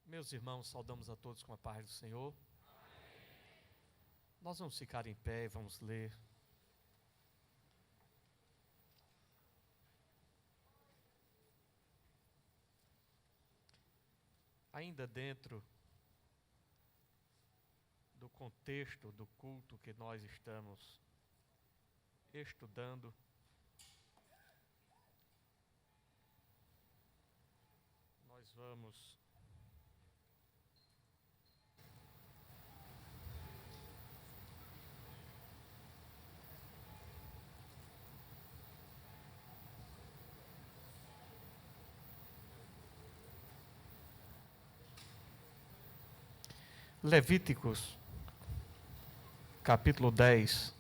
Meus irmãos, saudamos a todos com a paz do Senhor. Nós vamos ficar em pé e vamos ler. Ainda dentro do contexto do culto que nós estamos estudando, nós vamos Levíticos, capítulo 10.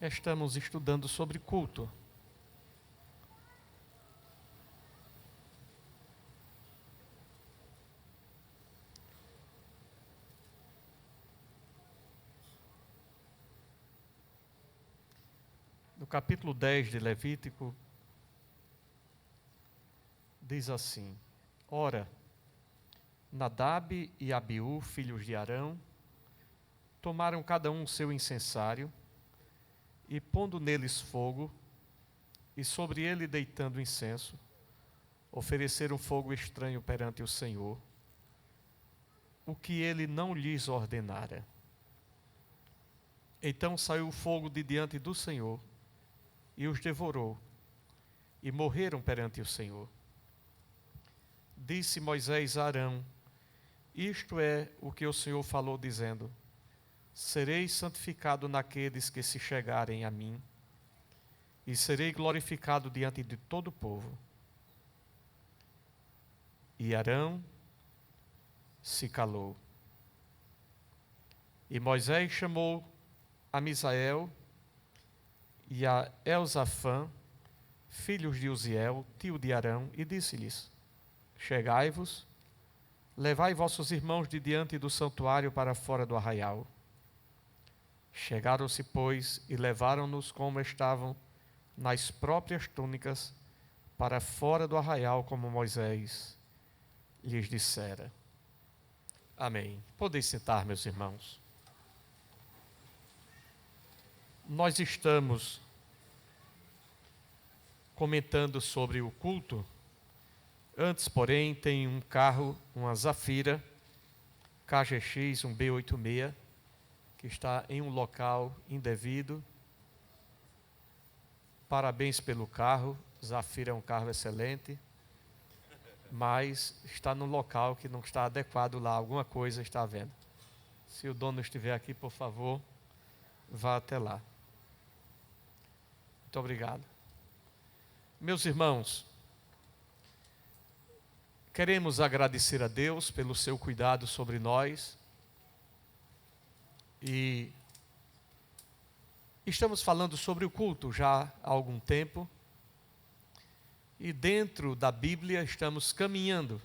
Estamos estudando sobre culto. No capítulo 10 de Levítico, diz assim: Ora, Nadab e Abiú, filhos de Arão, tomaram cada um seu incensário, e pondo neles fogo, e sobre ele deitando incenso, ofereceram fogo estranho perante o Senhor, o que ele não lhes ordenara. Então saiu o fogo de diante do Senhor, e os devorou, e morreram perante o Senhor. Disse Moisés a Arão: Isto é o que o Senhor falou, dizendo: Serei santificado naqueles que se chegarem a mim, e serei glorificado diante de todo o povo. E Arão se calou. E Moisés chamou a Misael e a Elzafã, filhos de Uziel, tio de Arão, e disse-lhes: Chegai-vos, levai vossos irmãos de diante do santuário para fora do arraial. Chegaram-se, pois, e levaram-nos como estavam, nas próprias túnicas, para fora do arraial, como Moisés lhes dissera. Amém. Podeis sentar, meus irmãos. Nós estamos comentando sobre o culto. Antes, porém, tem um carro, uma Zafira KGX, um B86, que está em um local indevido. Parabéns pelo carro. Zafira é um carro excelente, mas está num local que não está adequado lá. Alguma coisa está havendo. Se o dono estiver aqui, por favor, vá até lá. Muito obrigado. Meus irmãos, queremos agradecer a Deus pelo seu cuidado sobre nós. E estamos falando sobre o culto já há algum tempo. E dentro da Bíblia estamos caminhando,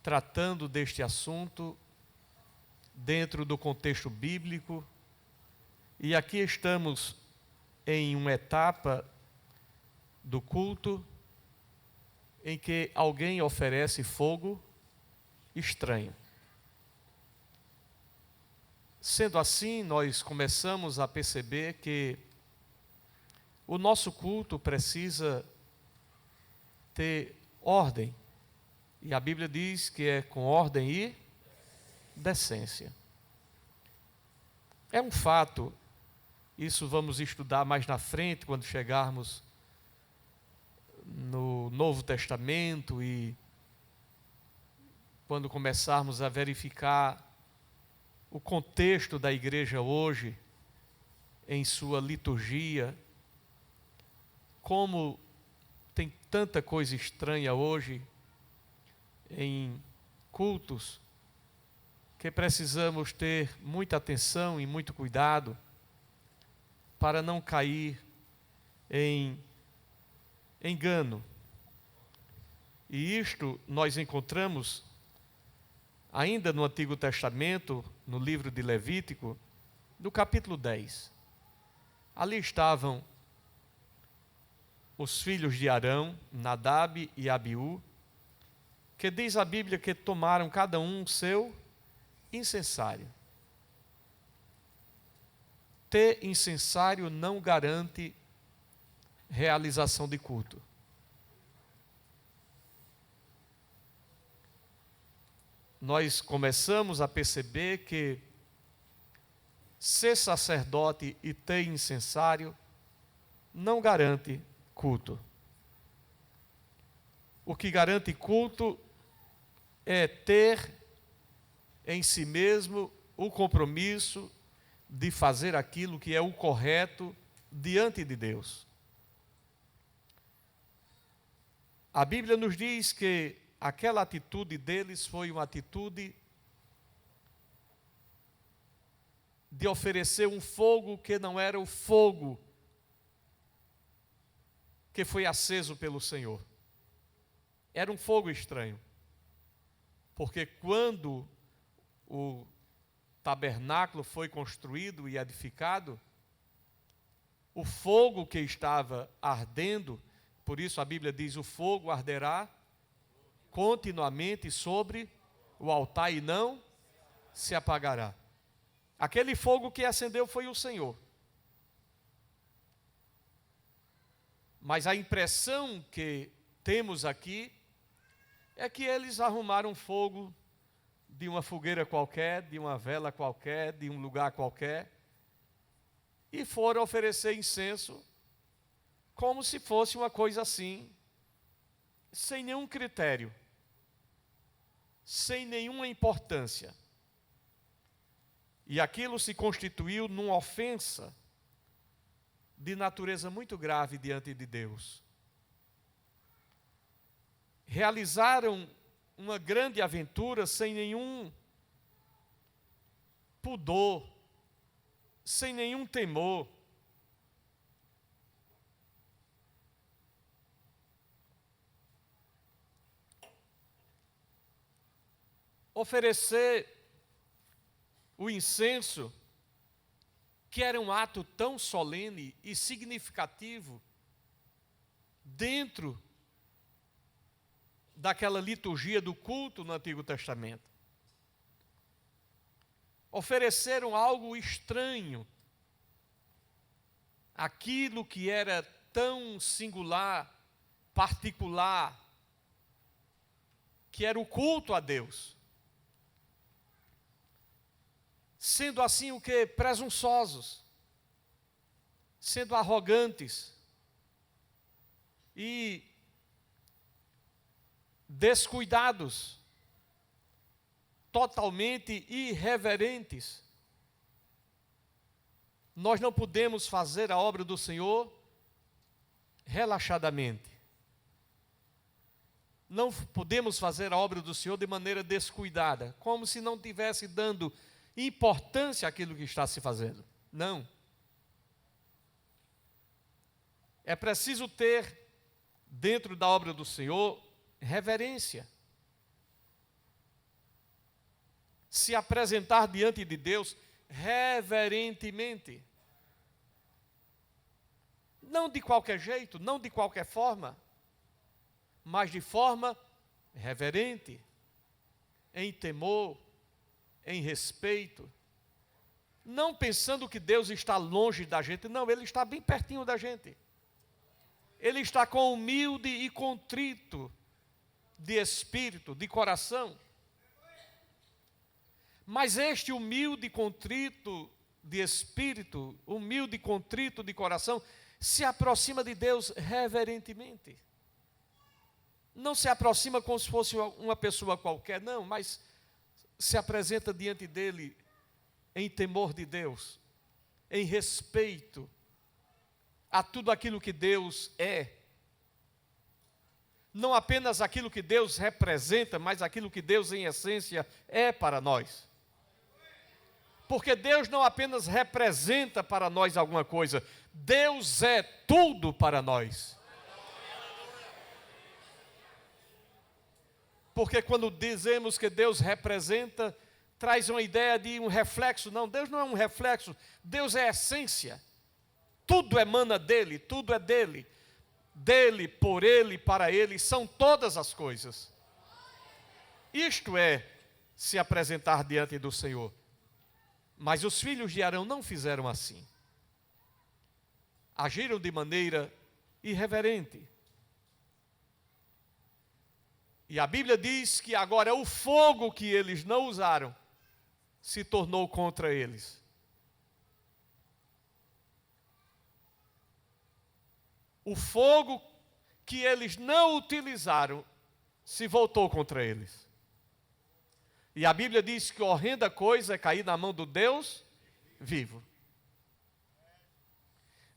tratando deste assunto dentro do contexto bíblico. E aqui estamos em uma etapa do culto em que alguém oferece fogo estranho. Sendo assim, nós começamos a perceber que o nosso culto precisa ter ordem. E a Bíblia diz que é com ordem e decência. É um fato, isso vamos estudar mais na frente, quando chegarmos no Novo Testamento e quando começarmos a verificar o contexto da igreja hoje, em sua liturgia, como tem tanta coisa estranha hoje em cultos, que precisamos ter muita atenção e muito cuidado para não cair em engano. E isto nós encontramos ainda no Antigo Testamento, no livro de Levítico, no capítulo 10. Ali estavam os filhos de Arão, Nadab e Abiú, que diz a Bíblia que tomaram cada um seu incensário. Ter incensário não garante realização de culto. Nós começamos a perceber que ser sacerdote e ter incensário não garante culto. O que garante culto é ter em si mesmo o compromisso de fazer aquilo que é o correto diante de Deus. A Bíblia nos diz que aquela atitude deles foi uma atitude de oferecer um fogo que não era o fogo que foi aceso pelo Senhor. Era um fogo estranho. Porque quando o tabernáculo foi construído e edificado, o fogo que estava ardendo, por isso a Bíblia diz: o fogo arderá continuamente sobre o altar e não se apagará. Aquele fogo que acendeu foi o Senhor. Mas a impressão que temos aqui é que eles arrumaram fogo de uma fogueira qualquer, de uma vela qualquer, de um lugar qualquer, e foram oferecer incenso como se fosse uma coisa assim, sem nenhum critério, sem nenhuma importância. E aquilo se constituiu numa ofensa de natureza muito grave diante de Deus. Realizaram uma grande aventura sem nenhum pudor, sem nenhum temor. Oferecer o incenso, que era um ato tão solene e significativo, dentro daquela liturgia do culto no Antigo Testamento. Ofereceram algo estranho, aquilo que era tão singular, particular, que era o culto a Deus. Sendo assim o que? Presunçosos, sendo arrogantes e descuidados, totalmente irreverentes. Nós não podemos fazer a obra do Senhor relaxadamente. Não podemos fazer a obra do Senhor de maneira descuidada, como se não estivesse dando importância àquilo que está se fazendo. Não. É preciso ter, dentro da obra do Senhor, reverência. Se apresentar diante de Deus reverentemente. Não de qualquer jeito, não de qualquer forma, mas de forma reverente, em temor, em respeito, não pensando que Deus está longe da gente, não, Ele está bem pertinho da gente. Ele está com humilde e contrito de espírito, de coração. Mas este humilde e contrito de espírito, humilde e contrito de coração, se aproxima de Deus reverentemente. Não se aproxima como se fosse uma pessoa qualquer, não, mas se apresenta diante dele em temor de Deus, em respeito a tudo aquilo que Deus é. Não apenas aquilo que Deus representa, mas aquilo que Deus em essência é para nós. Porque Deus não apenas representa para nós alguma coisa, Deus é tudo para nós. porque quando dizemos que Deus representa, traz uma ideia de um reflexo. Não, Deus não é um reflexo, Deus é a essência. Tudo emana dele, tudo é dele. Dele, por ele, para ele, são todas as coisas. Isto é se apresentar diante do Senhor. Mas os filhos de Arão não fizeram assim. Agiram de maneira irreverente. E a Bíblia diz que agora o fogo que eles não usaram se tornou contra eles. O fogo que eles não utilizaram se voltou contra eles. E a Bíblia diz que horrenda coisa é cair na mão do Deus vivo.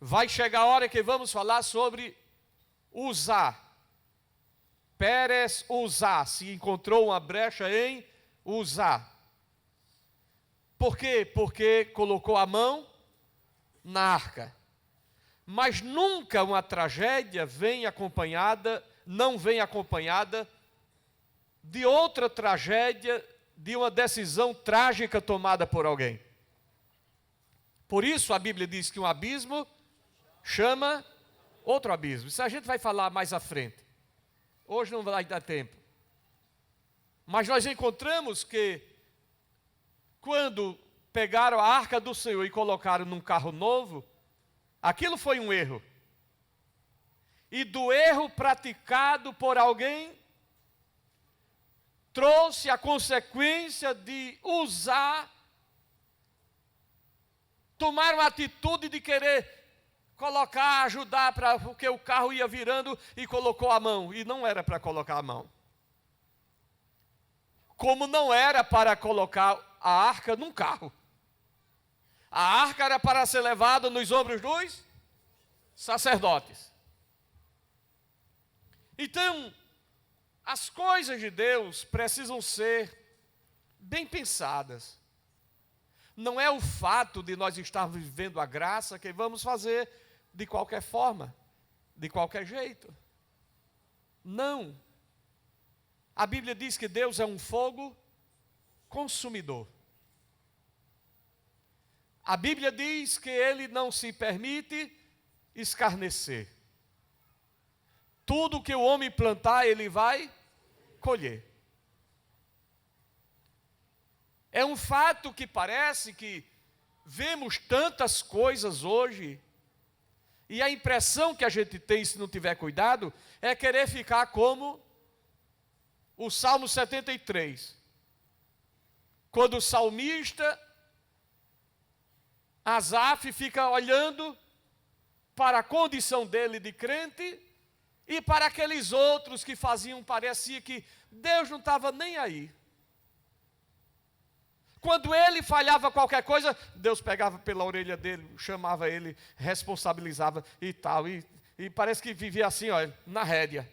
Vai chegar a hora que vamos falar sobre usar. Pérez usar, se encontrou uma brecha em usar. Por quê? Porque colocou a mão na arca. Mas nunca uma tragédia não vem acompanhada de outra tragédia, de uma decisão trágica tomada por alguém. Por isso a Bíblia diz que um abismo chama outro abismo. Isso a gente vai falar mais à frente. Hoje não vai dar tempo. Mas nós encontramos que quando pegaram a arca do Senhor e colocaram num carro novo, aquilo foi um erro. E do erro praticado por alguém, trouxe a consequência de tomar uma atitude de querer colocar, ajudar, porque o carro ia virando e colocou a mão. E não era para colocar a mão. Como não era para colocar a arca num carro. A arca era para ser levada nos ombros dos sacerdotes. Então, as coisas de Deus precisam ser bem pensadas. Não é o fato de nós estarmos vivendo a graça que vamos fazer de qualquer forma, de qualquer jeito. Não. A Bíblia diz que Deus é um fogo consumidor. A Bíblia diz que Ele não se permite escarnecer. Tudo que o homem plantar, ele vai colher. É um fato que parece que vemos tantas coisas hoje, e a impressão que a gente tem, se não tiver cuidado, é querer ficar como o Salmo 73. Quando o salmista Asaf fica olhando para a condição dele de crente e para aqueles outros que parecia que Deus não estava nem aí. Quando ele falhava qualquer coisa, Deus pegava pela orelha dele, chamava ele, responsabilizava e tal. E parece que vivia assim, olha, na rédea.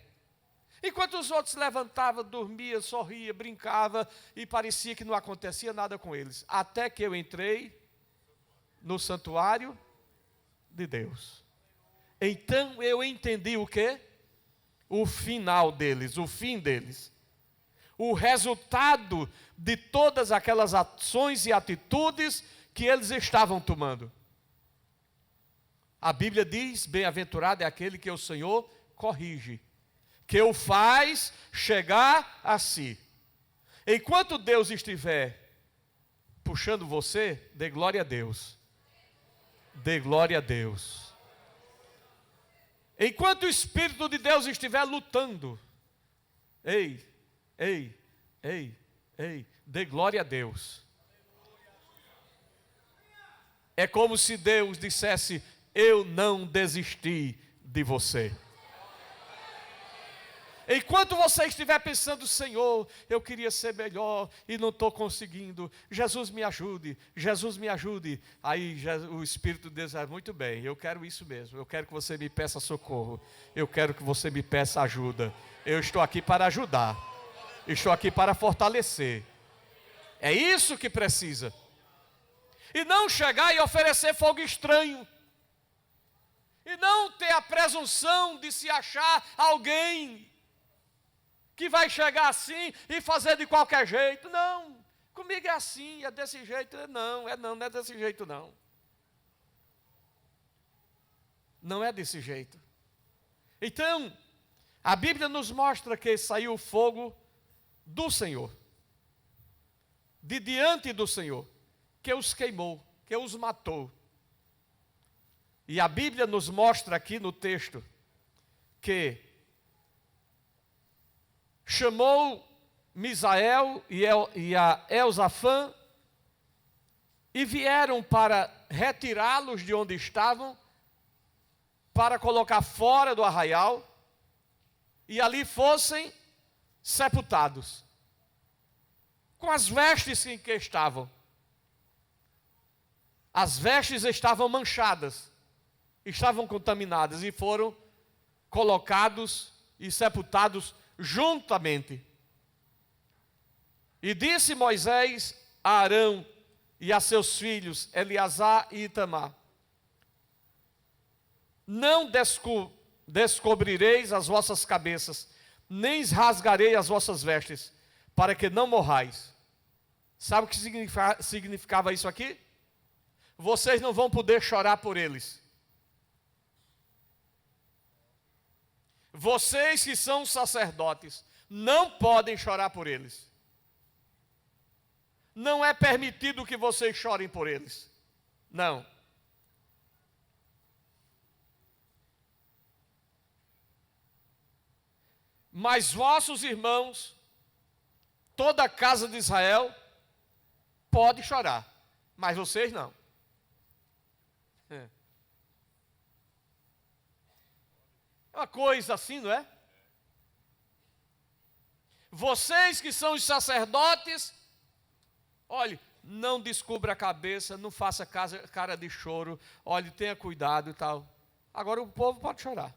Enquanto os outros levantavam, dormia, sorria, brincava e parecia que não acontecia nada com eles. Até que eu entrei no santuário de Deus. Então eu entendi o quê? O final deles, o fim deles. O resultado de todas aquelas ações e atitudes que eles estavam tomando. A Bíblia diz, bem-aventurado é aquele que o Senhor corrige, que o faz chegar a si. Enquanto Deus estiver puxando você, dê glória a Deus. Dê glória a Deus. Enquanto o Espírito de Deus estiver lutando, ei, dê glória a Deus. É como se Deus dissesse, eu não desisti de você. Enquanto você estiver pensando, Senhor, eu queria ser melhor e não estou conseguindo, Jesus me ajude, Jesus me ajude. Aí o Espírito de Deus diz, muito bem, eu quero isso mesmo, eu quero que você me peça socorro, eu quero que você me peça ajuda, eu estou aqui para ajudar, estou aqui para fortalecer. É isso que precisa. E não chegar e oferecer fogo estranho. E não ter a presunção de se achar alguém que vai chegar assim e fazer de qualquer jeito. Não, comigo é assim, é desse jeito. Não é desse jeito não. Não é desse jeito. Então, a Bíblia nos mostra que saiu fogo do Senhor, de diante do Senhor, que os queimou, que os matou. E a Bíblia nos mostra aqui no texto que chamou Misael e a Elzafã e vieram para retirá-los de onde estavam, para colocar fora do arraial, e ali fossem sepultados, com as vestes em que estavam. As vestes estavam manchadas, estavam contaminadas, e foram colocados e sepultados juntamente. E disse Moisés a Arão e a seus filhos, Eleazar e Itamar: não descobrireis as vossas cabeças, nem rasgarei as vossas vestes, para que não morrais. Sabe o que significava isso aqui? Vocês não vão poder chorar por eles. Vocês que são sacerdotes, não podem chorar por eles. Não é permitido que vocês chorem por eles. Não. Mas vossos irmãos, toda a casa de Israel, pode chorar, mas vocês não. É uma coisa assim, não é? Vocês que são os sacerdotes, olhe, não descubra a cabeça, não faça cara de choro, olhe, tenha cuidado e tal. Agora o povo pode chorar.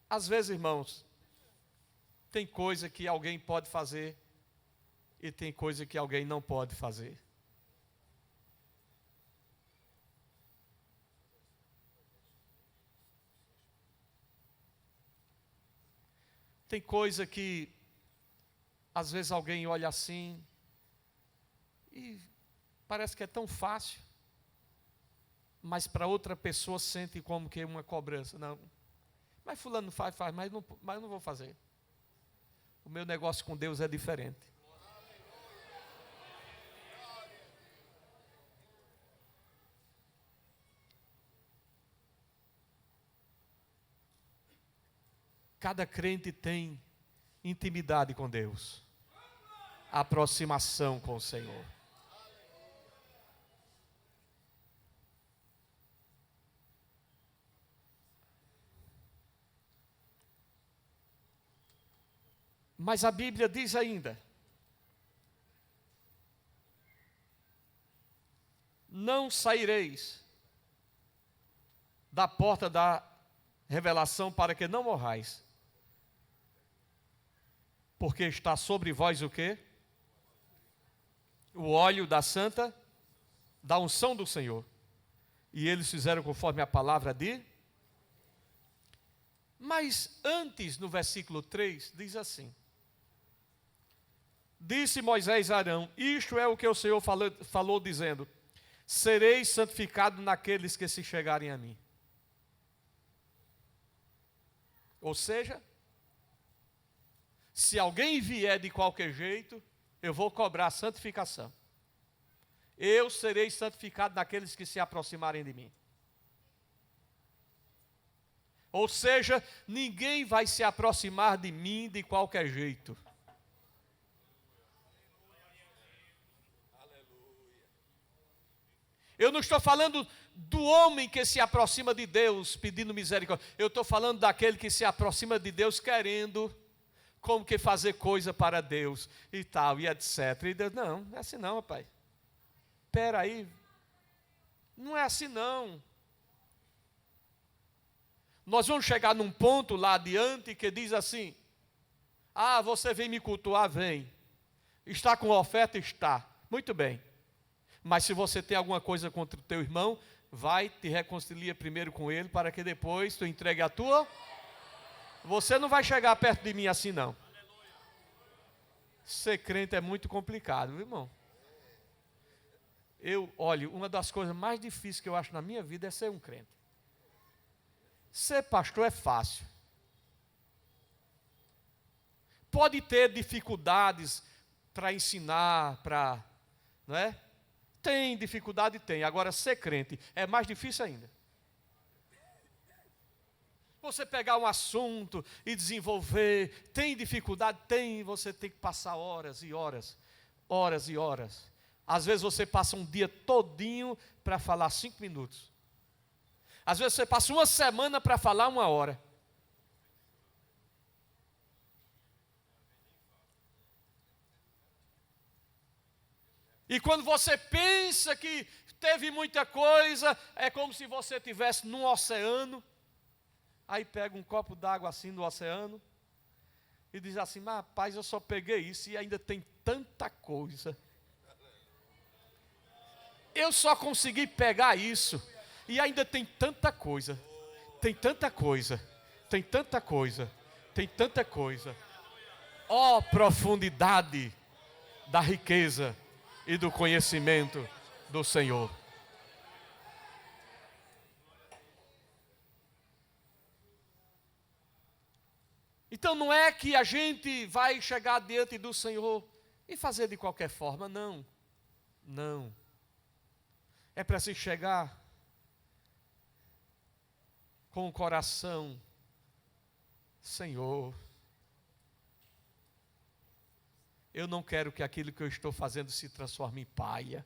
Às vezes, irmãos, tem coisa que alguém pode fazer e tem coisa que alguém não pode fazer. Tem coisa que, às vezes, alguém olha assim e parece que é tão fácil, mas para outra pessoa sente como que é uma cobrança. Não. Mas fulano faz, mas não vou fazer. O meu negócio com Deus é diferente. Cada crente tem intimidade com Deus, aproximação com o Senhor. Mas a Bíblia diz ainda: não saireis da porta da revelação para que não morrais, porque está sobre vós o quê? O óleo da santa, da unção do Senhor. E eles fizeram conforme a palavra de... Mas antes, no versículo 3, diz assim: disse Moisés a Arão: isto é o que o Senhor falou dizendo: sereis santificados naqueles que se chegarem a mim. Ou seja, se alguém vier de qualquer jeito, eu vou cobrar santificação. Eu serei santificado naqueles que se aproximarem de mim. Ou seja, ninguém vai se aproximar de mim de qualquer jeito. Eu não estou falando do homem que se aproxima de Deus pedindo misericórdia. Eu estou falando daquele que se aproxima de Deus querendo como que fazer coisa para Deus e tal, e etc. E Deus, não é assim não, rapaz. Espera aí. Não é assim não. Nós vamos chegar num ponto lá adiante que diz assim: ah, você vem me cultuar? Vem. Está com oferta? Está. Muito bem. Mas se você tem alguma coisa contra o teu irmão, vai, te reconcilia primeiro com ele, para que depois tu entregue a tua. Você não vai chegar perto de mim assim, não. Ser crente é muito complicado, viu, irmão? Olha, uma das coisas mais difíceis que eu acho na minha vida é ser um crente. Ser pastor é fácil. Pode ter dificuldades para ensinar, não é? Tem dificuldade, tem. Agora, ser crente é mais difícil ainda. Você pegar um assunto e desenvolver, tem dificuldade? Tem. Você tem que passar horas e horas, horas e horas. Às vezes você passa um dia todinho para falar 5 minutos. Às vezes você passa uma semana para falar 1 hora. E quando você pensa que teve muita coisa, é como se você estivesse num oceano. Aí pega um copo d'água assim no oceano e diz assim: mas rapaz, eu só peguei isso e ainda tem tanta coisa. Eu só consegui pegar isso e ainda tem tanta coisa. Tem tanta coisa. Tem tanta coisa. Tem tanta coisa. Ó profundidade da riqueza e do conhecimento do Senhor. Então não é que a gente vai chegar diante do Senhor e fazer de qualquer forma, não. Não. É para se chegar com o coração: Senhor, eu não quero que aquilo que eu estou fazendo se transforme em paia,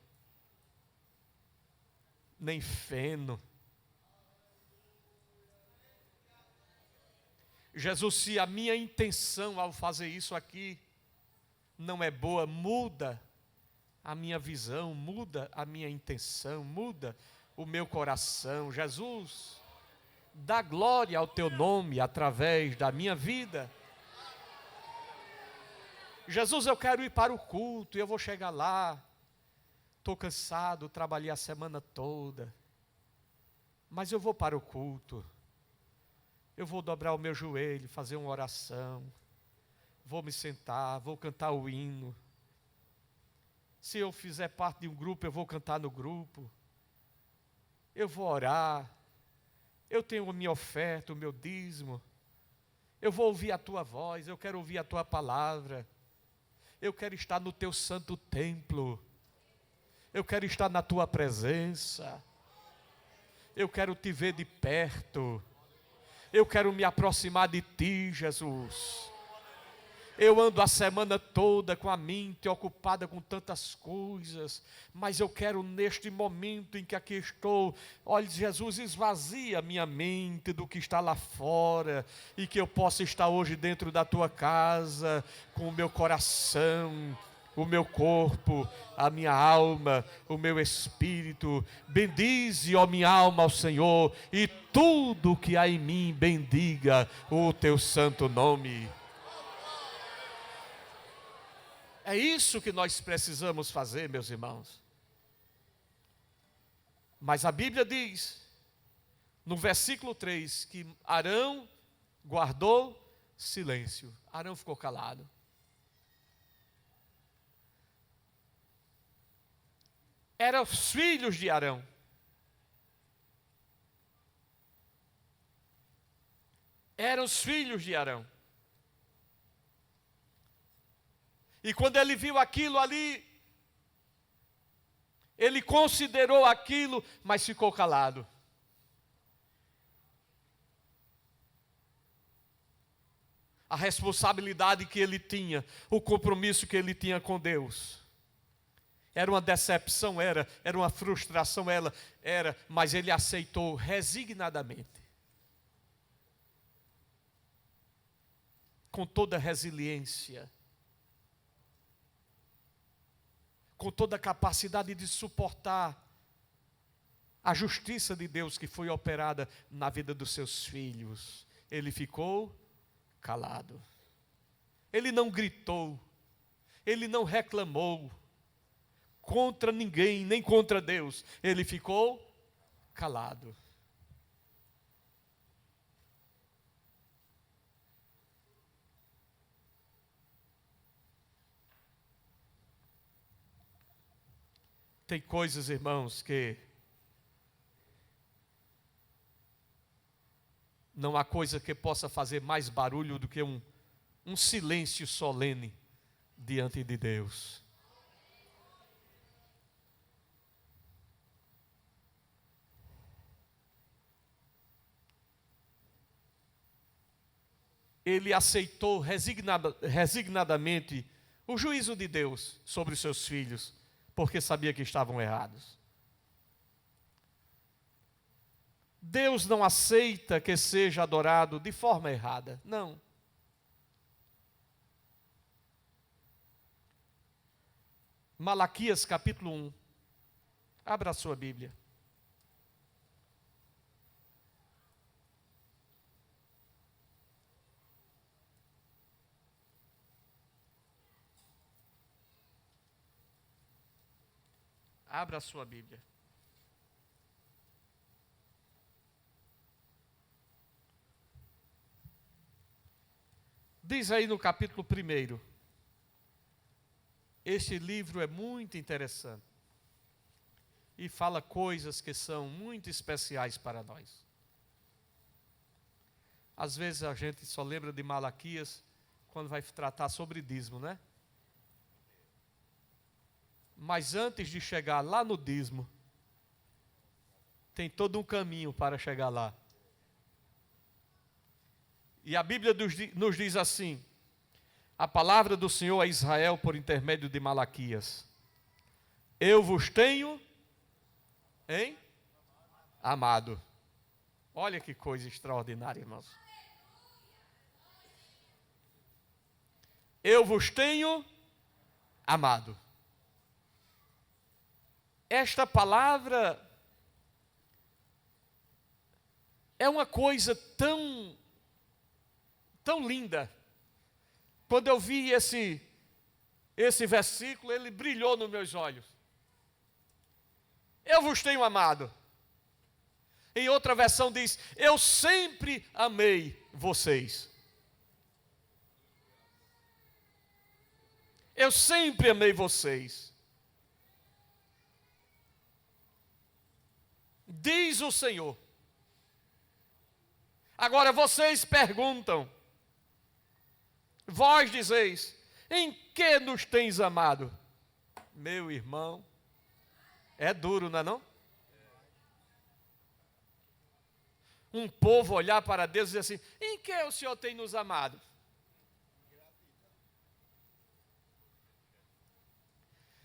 nem feno. Jesus, se a minha intenção ao fazer isso aqui não é boa, muda a minha visão, muda a minha intenção, muda o meu coração. Jesus, dá glória ao teu nome através da minha vida. Jesus, eu quero ir para o culto, eu vou chegar lá, estou cansado, trabalhei a semana toda, mas eu vou para o culto, eu vou dobrar o meu joelho, fazer uma oração, vou me sentar, vou cantar o hino. Se eu fizer parte de um grupo, eu vou cantar no grupo, eu vou orar, eu tenho a minha oferta, o meu dízimo, eu vou ouvir a tua voz, eu quero ouvir a tua palavra, eu quero estar no teu santo templo, eu quero estar na tua presença, eu quero te ver de perto, eu quero me aproximar de ti, Jesus. Eu ando a semana toda com a mente ocupada com tantas coisas, mas eu quero neste momento em que aqui estou, olha, Jesus, esvazia minha mente do que está lá fora, e que eu possa estar hoje dentro da tua casa, com o meu coração, o meu corpo, a minha alma, o meu espírito. Bendize, ó minha alma, ao Senhor, e tudo que há em mim bendiga o teu santo nome. É isso que nós precisamos fazer, meus irmãos. Mas a Bíblia diz, no versículo 3, que Arão guardou silêncio. Arão ficou calado. Eram os filhos de Arão. Eram os filhos de Arão. E quando ele viu aquilo ali, ele considerou aquilo, mas ficou calado. A responsabilidade que ele tinha, o compromisso que ele tinha com Deus. Era uma decepção, era uma frustração, era, mas ele aceitou resignadamente. Com toda resiliência. Com toda a capacidade de suportar a justiça de Deus que foi operada na vida dos seus filhos. Ele ficou calado. Ele não gritou, ele não reclamou contra ninguém, nem contra Deus. Ele ficou calado. Tem coisas, irmãos, que não há coisa que possa fazer mais barulho do que um silêncio solene diante de Deus. Ele aceitou resignadamente o juízo de Deus sobre os seus filhos, porque sabia que estavam errados. Deus não aceita que seja adorado de forma errada, não. Malaquias capítulo 1. Abra a sua Bíblia. Abra a sua Bíblia. Diz aí no capítulo 1. Este livro é muito interessante. E fala coisas que são muito especiais para nós. Às vezes a gente só lembra de Malaquias quando vai tratar sobre dízimo, né? Mas antes de chegar lá no dízimo, tem todo um caminho para chegar lá. E a Bíblia nos diz assim: a palavra do Senhor a Israel por intermédio de Malaquias: eu vos tenho, amado. Olha que coisa extraordinária, irmãos. Eu vos tenho amado. Esta palavra é uma coisa tão linda. Quando eu vi esse versículo, ele brilhou nos meus olhos. Eu vos tenho amado. Em outra versão diz: eu sempre amei vocês. Eu sempre amei vocês. Diz o Senhor. Agora vocês perguntam, vós dizeis: em que nos tens amado? Meu irmão, é duro, não é não? Um povo olhar para Deus e dizer assim: em que o Senhor tem nos amado?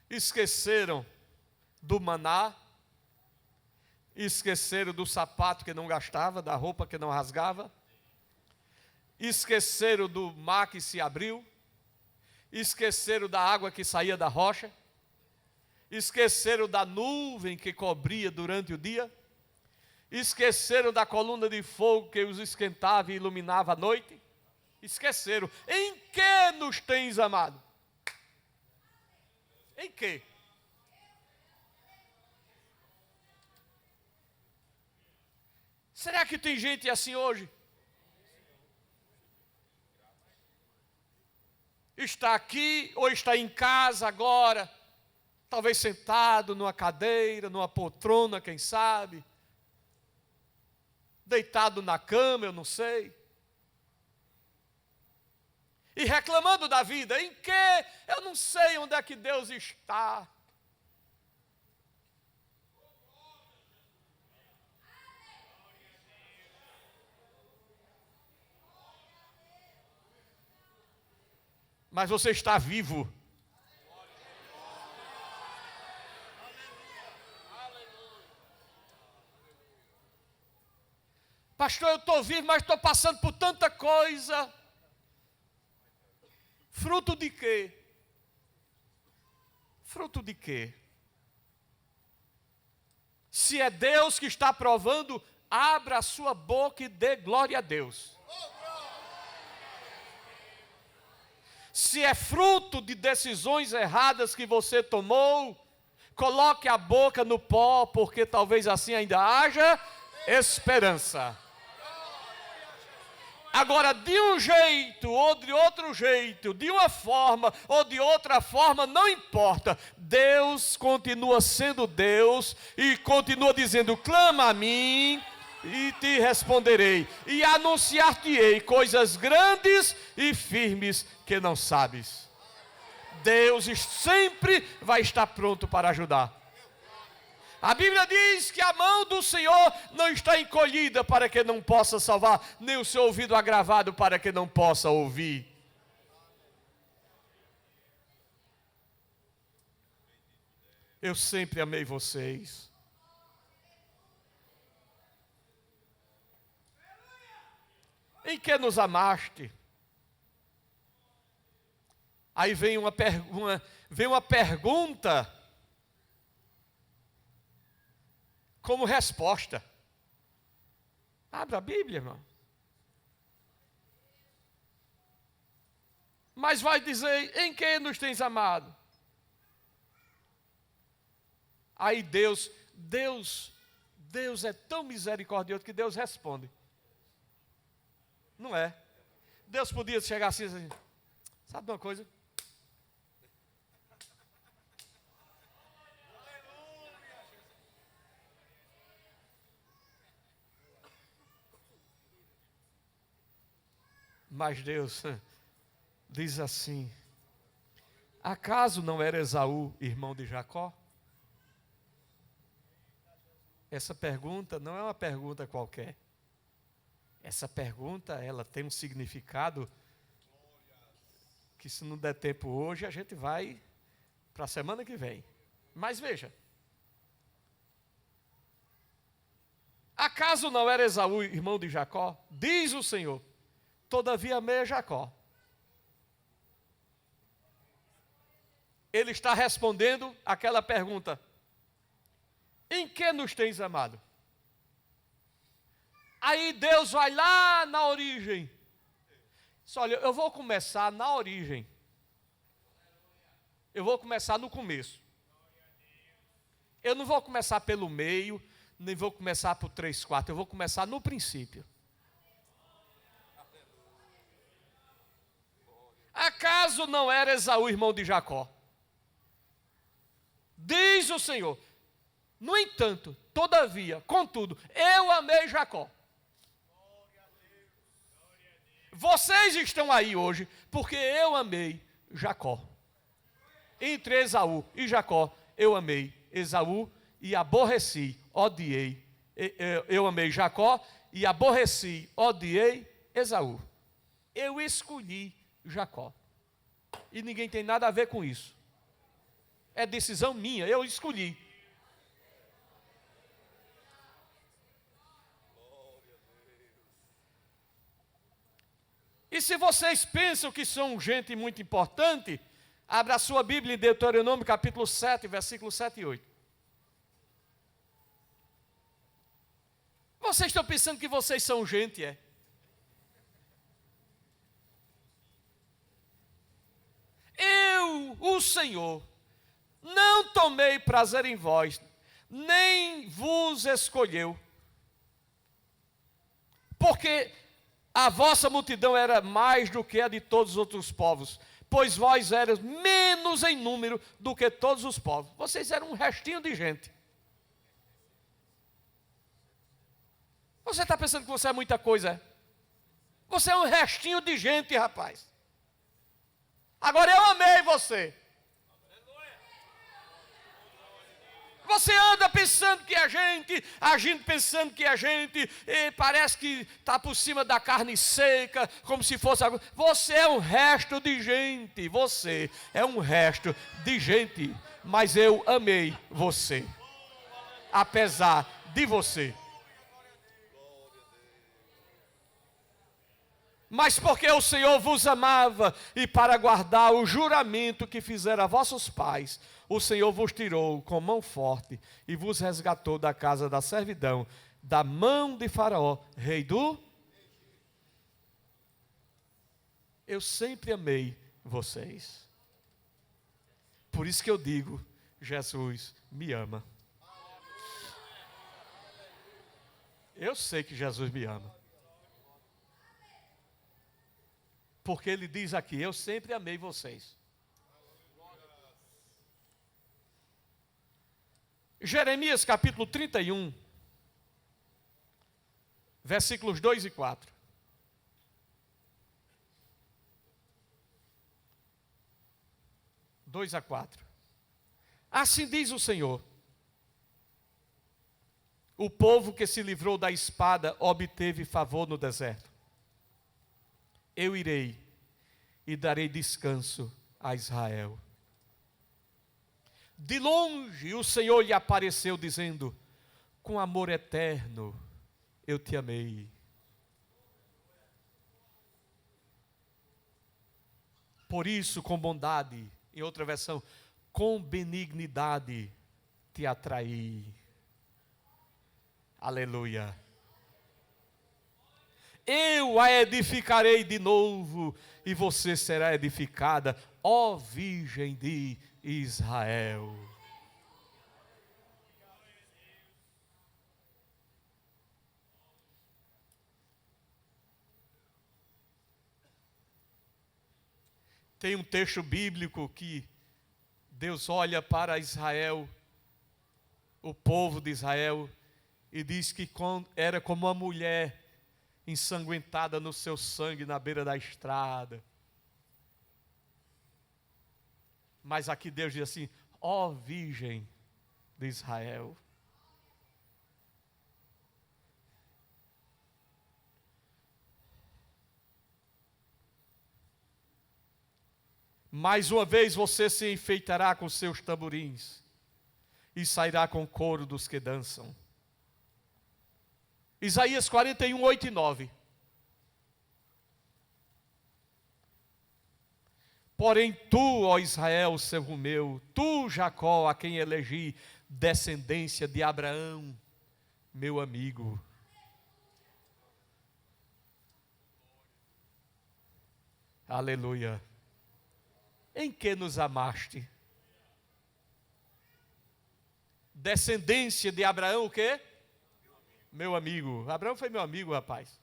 Esqueceram do maná, esqueceram do sapato que não gastava, da roupa que não rasgava, esqueceram do mar que se abriu, esqueceram da água que saía da rocha, esqueceram da nuvem que cobria durante o dia, esqueceram da coluna de fogo que os esquentava e iluminava à noite, esqueceram. Em que nos tens amado? Em que? Será que tem gente assim hoje? Está aqui ou está em casa agora, talvez sentado numa cadeira, numa poltrona, quem sabe, deitado na cama, eu não sei, e reclamando da vida. Em que? Eu não sei onde é que Deus está. Mas você está vivo. Pastor, eu estou vivo, mas estou passando por tanta coisa. Fruto de quê? Fruto de quê? Se é Deus que está provando, abra a sua boca e dê glória a Deus. Se é fruto de decisões erradas que você tomou, coloque a boca no pó, porque talvez assim ainda haja esperança. Agora, de um jeito ou de outro jeito, de uma forma ou de outra forma, não importa. Deus continua sendo Deus e continua dizendo: clama a mim e te responderei, e anunciar-te-ei coisas grandes e firmes que não sabes. Deus sempre vai estar pronto para ajudar. A Bíblia diz que a mão do Senhor não está encolhida para que não possa salvar, nem o seu ouvido agravado para que não possa ouvir. Eu sempre amei vocês. Em que nos amaste? Aí vem uma pergunta como resposta. Abra a Bíblia, irmão. Mas vai dizer: em que nos tens amado? Aí Deus é tão misericordioso que Deus responde. Não é? Deus podia chegar assim, sabe de uma coisa? Mas Deus diz assim: acaso não era Esaú irmão de Jacó? Essa pergunta não é uma pergunta qualquer. Essa pergunta, ela tem um significado que, se não der tempo hoje, a gente vai para a semana que vem. Mas veja: acaso não era Esaú irmão de Jacó? Diz o Senhor: todavia amei a Jacó. Ele está respondendo aquela pergunta: em que nos tens amado? Aí Deus vai lá na origem. Diz: olha, eu vou começar na origem. Eu vou começar no começo. Eu não vou começar pelo meio, nem vou começar por 3/4. Eu vou começar no princípio. Acaso não era Esaú irmão de Jacó? Diz o Senhor: no entanto, todavia, contudo, eu amei Jacó. Vocês estão aí hoje porque eu amei Jacó. Entre Esaú e Jacó, eu amei Esaú e aborreci, odiei. Eu amei Jacó e aborreci, odiei Esaú. Eu escolhi Jacó. E ninguém tem nada a ver com isso. É decisão minha, eu escolhi. E se vocês pensam que são gente muito importante, abra a sua Bíblia em Deuteronômio capítulo 7, versículos 7 e 8. Vocês estão pensando que vocês são gente, é? Eu, o Senhor, não tomei prazer em vós, nem vos escolheu, porque a vossa multidão era mais do que a de todos os outros povos, pois vós eras menos em número do que todos os povos. Vocês eram um restinho de gente. Você está pensando que você é muita coisa, é? Você é um restinho de gente, rapaz. Agora eu amei você. Você anda pensando que a gente, agindo pensando que a gente, parece que está por cima da carne seca, como se fosse algo. Você é um resto de gente, você é um resto de gente, mas eu amei você, apesar de você. Mas porque o Senhor vos amava e para guardar o juramento que fizera a vossos pais, o Senhor vos tirou com mão forte e vos resgatou da casa da servidão, da mão de Faraó, rei do... Eu sempre amei vocês. Por isso que eu digo, Jesus me ama. Eu sei que Jesus me ama. Porque ele diz aqui: eu sempre amei vocês. Jeremias capítulo 31, versículos 2 e 4. Dois a 4. Assim diz o Senhor: o povo que se livrou da espada obteve favor no deserto. Eu irei e darei descanso a Israel. De longe o Senhor lhe apareceu dizendo: com amor eterno eu te amei. Por isso, com bondade, em outra versão, com benignidade te atraí. Aleluia. Eu a edificarei de novo, e você será edificada, ó Virgem de Israel. Tem um texto bíblico que Deus olha para Israel, o povo de Israel, e diz que era como uma mulher ensanguentada no seu sangue na beira da estrada. Mas aqui Deus diz assim: ó Virgem de Israel. Mais uma vez você se enfeitará com seus tamborins e sairá com o coro dos que dançam. Isaías 41, 8 e 9. Porém tu, ó Israel, servo meu, tu, Jacó, a quem elegi, descendência de Abraão, meu amigo. Aleluia. Em que nos amaste? Descendência de Abraão, o quê? Meu amigo. Abraão foi meu amigo, rapaz.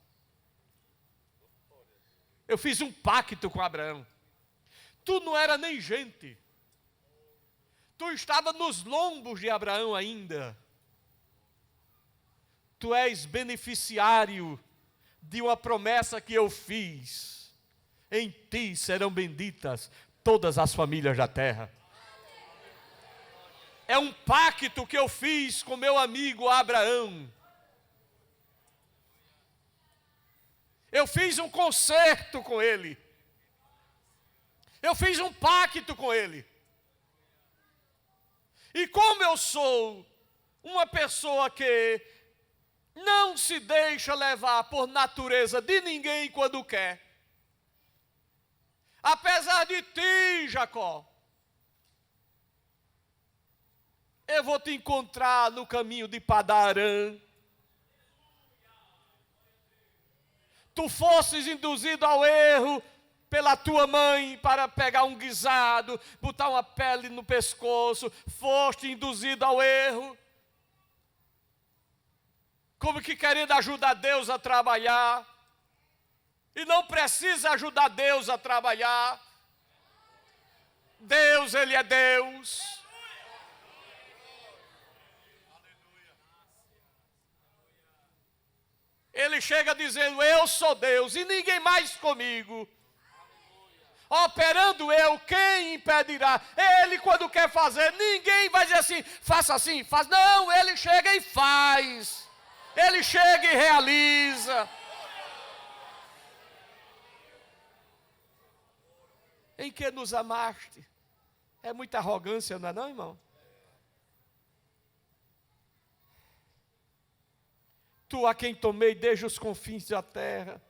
Eu fiz um pacto com Abraão. Tu não era nem gente. Tu estava nos lombos de Abraão ainda. Tu és beneficiário de uma promessa que eu fiz. Em ti serão benditas todas as famílias da terra. É um pacto que eu fiz com meu amigo Abraão. Eu fiz um concerto com ele. Eu fiz um pacto com ele. E como eu sou uma pessoa que não se deixa levar por natureza de ninguém quando quer, apesar de ti, Jacó, eu vou te encontrar no caminho de Padarã. Tu fosses induzido ao erro pela tua mãe para pegar um guisado, botar uma pele no pescoço, foste induzido ao erro, como que querendo ajudar Deus a trabalhar, e não precisa ajudar Deus a trabalhar. Deus, Ele é Deus. Ele chega dizendo: eu sou Deus e ninguém mais comigo. Operando eu, quem impedirá? Ele, quando quer fazer, ninguém vai dizer assim, faz. Não, ele chega e faz. Ele chega e realiza. Em que nos amaste? É muita arrogância, não é não, irmão? Tu a quem tomei desde os confins da terra,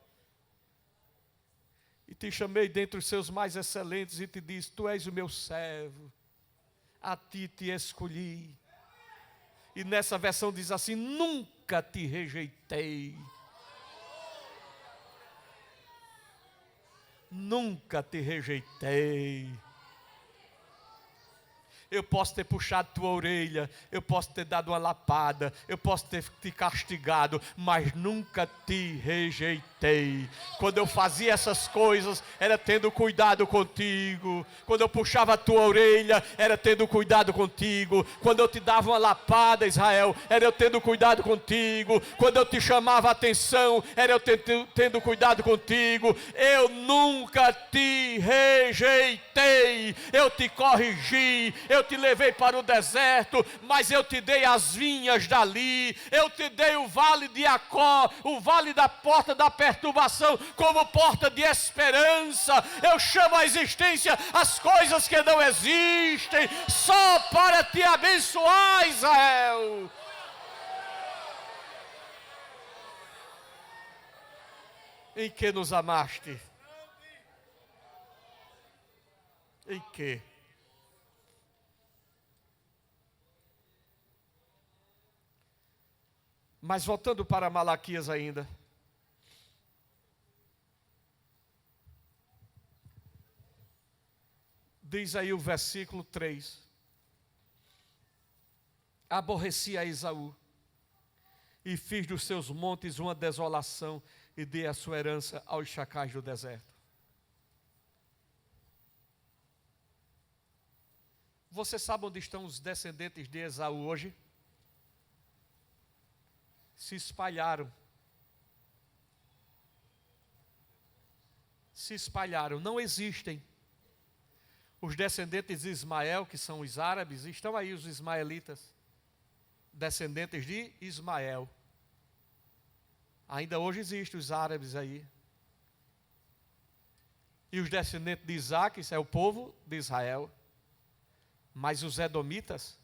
e te chamei dentre os seus mais excelentes, e te disse: tu és o meu servo, a ti te escolhi. E nessa versão diz assim: nunca te rejeitei. Nunca te rejeitei. Eu posso ter puxado tua orelha, eu posso ter dado uma lapada, eu posso ter te castigado, mas nunca te rejeitei. Quando eu fazia essas coisas, era tendo cuidado contigo. Quando eu puxava a tua orelha, era tendo cuidado contigo. Quando eu te dava uma lapada, Israel, era eu tendo cuidado contigo. Quando eu te chamava a atenção, era eu tendo cuidado contigo. Eu nunca te rejeitei, eu te corrigi, eu te levei para o deserto, mas eu te dei as vinhas dali, eu te dei o vale de Acó, o vale da porta da perturbação, como porta de esperança. Eu chamo à existência as coisas que não existem, só para te abençoar, Israel. Em que nos amaste? Em que? Mas voltando para Malaquias ainda. Diz aí o versículo 3. Aborreci a Esaú, e fiz dos seus montes uma desolação, e dei a sua herança aos chacais do deserto. Você sabe onde estão os descendentes de Esaú hoje? Se espalharam. Se espalharam, não existem. Os descendentes de Ismael, que são os árabes, estão aí os ismaelitas, descendentes de Ismael. Ainda hoje existem os árabes aí. E os descendentes de Isaac, isso é o povo de Israel. Mas os edomitas,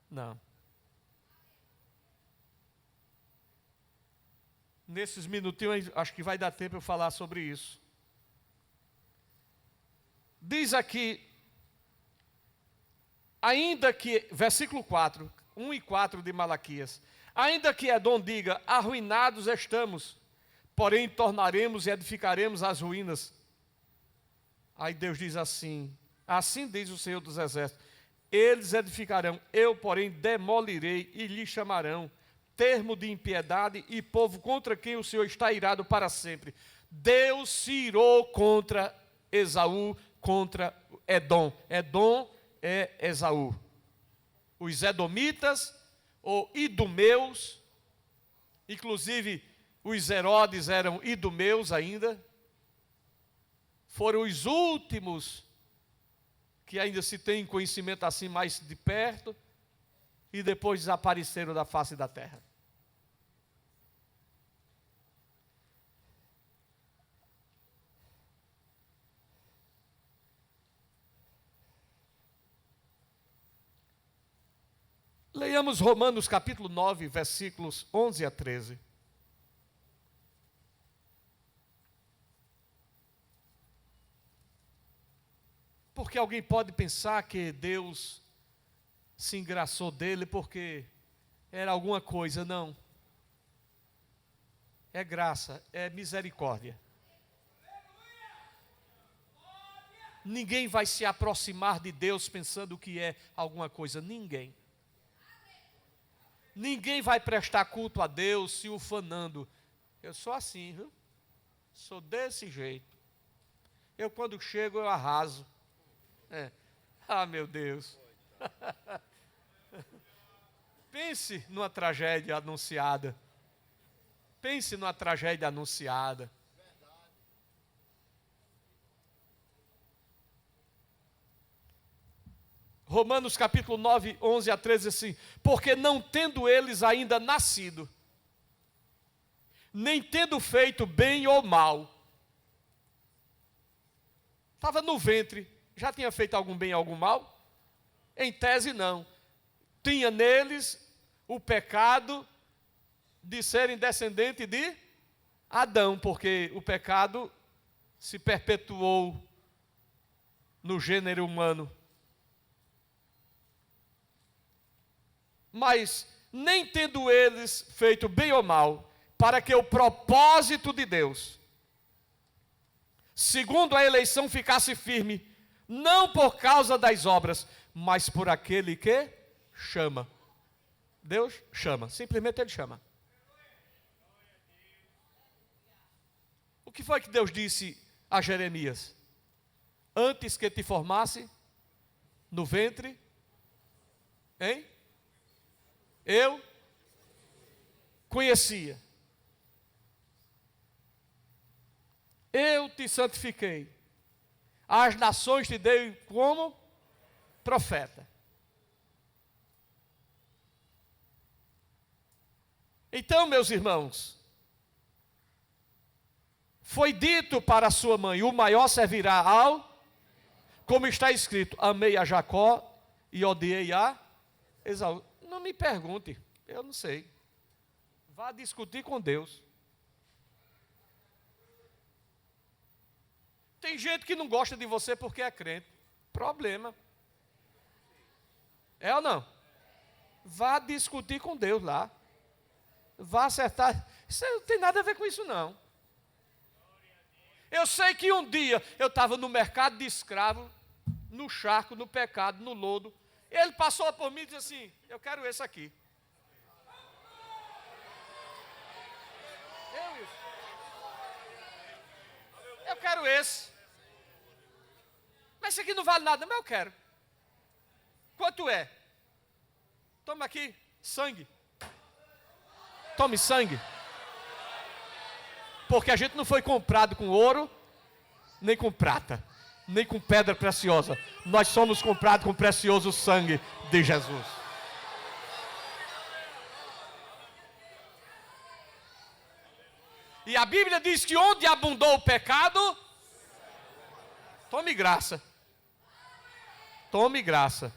não. Nesses minutinhos, acho que vai dar tempo eu falar sobre isso. Diz aqui, ainda que, versículo 4, 1 e 4 de Malaquias, ainda que Edom diga, arruinados estamos, porém tornaremos e edificaremos as ruínas. Aí Deus diz assim, assim diz o Senhor dos Exércitos, eles edificarão, eu porém demolirei e lhe chamarão termo de impiedade e povo contra quem o Senhor está irado para sempre. Deus se irou contra Esaú, contra Edom. Edom é Esaú. Os edomitas, ou idumeus, inclusive os Herodes eram idumeus ainda, foram os últimos que ainda se tem conhecimento assim mais de perto, e depois desapareceram da face da terra. Leiamos Romanos capítulo 9, versículos 11 a 13. Porque alguém pode pensar que Deus se engraçou dele porque era alguma coisa, não. É graça, é misericórdia. Ninguém vai se aproximar de Deus pensando que é alguma coisa, ninguém. Ninguém vai prestar culto a Deus se ufanando. Eu sou assim, viu? Sou desse jeito. Eu quando chego eu arraso. Ah, meu Deus. Pense numa tragédia anunciada. Pense numa tragédia anunciada. Romanos capítulo 9, 11 a 13, assim, porque não tendo eles ainda nascido, nem tendo feito bem ou mal, estava no ventre, já tinha feito algum bem ou algum mal? Em tese não, tinha neles o pecado de serem descendentes de Adão, porque o pecado se perpetuou no gênero humano. Mas nem tendo eles feito bem ou mal, para que o propósito de Deus, segundo a eleição, ficasse firme, não por causa das obras, mas por aquele que chama. Deus chama, simplesmente Ele chama. O que foi que Deus disse a Jeremias? Antes que te formasse no ventre, hein? Eu conhecia. Eu te santifiquei. As nações te dei como profeta. Então, meus irmãos, foi dito para a sua mãe: o maior servirá ao, como está escrito, amei a Jacó e odiei a Esaú. Não me pergunte, eu não sei. Vá discutir com Deus. Tem gente que não gosta de você porque é crente. Problema. É ou não? Vá discutir com Deus lá. Vá acertar. Isso não tem nada a ver com isso, não. Eu sei que um dia eu estava no mercado de escravo, no charco, no pecado, no lodo. Ele passou por mim e disse assim: eu quero esse aqui. Eu quero esse. Mas esse aqui não vale nada, mas eu quero. Quanto é? Toma aqui, sangue. Tome sangue. Porque a gente não foi comprado com ouro, nem com prata, nem com pedra preciosa. Nós somos comprados com o precioso sangue de Jesus. E a Bíblia diz que onde abundou o pecado, tome graça. Tome graça.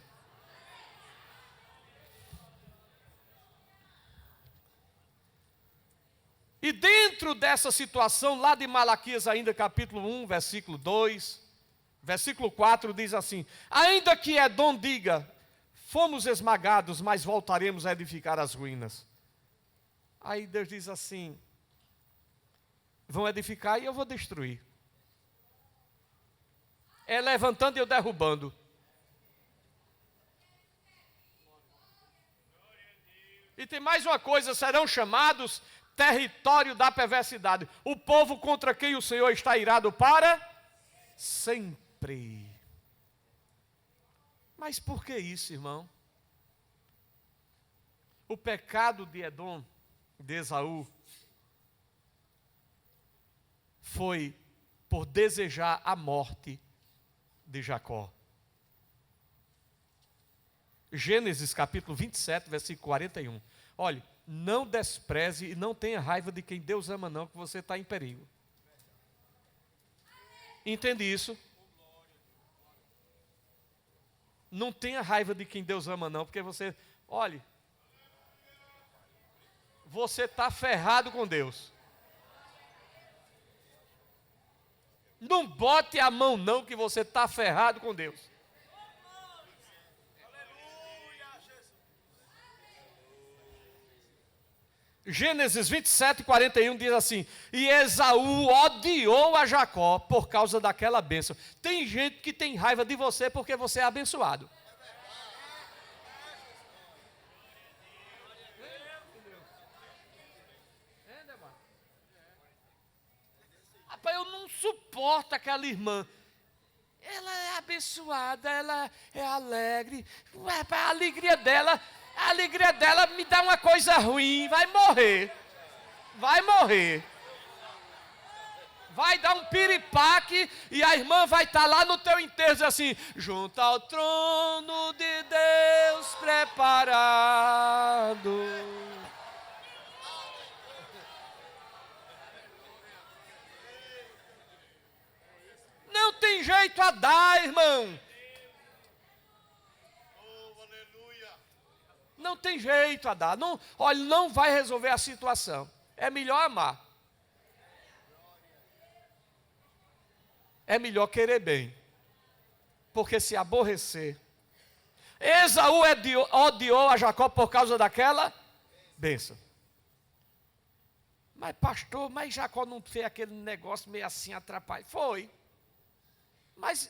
E dentro dessa situação, lá de Malaquias ainda, capítulo 1, versículo 2, versículo 4, diz assim: ainda que Edom diga, fomos esmagados, mas voltaremos a edificar as ruínas. Aí Deus diz assim: vão edificar e eu vou destruir. É levantando e eu derrubando. E tem mais uma coisa: serão chamados território da perversidade, o povo contra quem o Senhor está irado para sempre. Mas por que isso, irmão? O pecado de Edom, de Esaú, foi por desejar a morte de Jacó. Gênesis capítulo 27, versículo 41. Olha, não despreze e não tenha raiva de quem Deus ama não, que você está em perigo. Entende isso? Não tenha raiva de quem Deus ama não, porque você, olhe, você está ferrado com Deus. Não bote a mão não, que você está ferrado com Deus. Gênesis 27, 41 diz assim: e Esaú odiou a Jacó por causa daquela bênção. Tem gente que tem raiva de você porque você é abençoado. Rapaz, eu não suporto aquela irmã. Ela é abençoada, ela é alegre. A alegria dela me dá uma coisa ruim. Vai morrer. Vai morrer. Vai dar um piripaque e a irmã vai estar lá no teu enterro assim: junto ao trono de Deus preparado. Não tem jeito a dar, irmão. Não tem jeito a dar. Não, olha, não vai resolver a situação. É melhor amar. É melhor querer bem. Porque se aborrecer. Esaú odiou a Jacó por causa daquela bênção. Mas pastor, mas Jacó não fez aquele negócio meio assim atrapalhado. Foi. Mas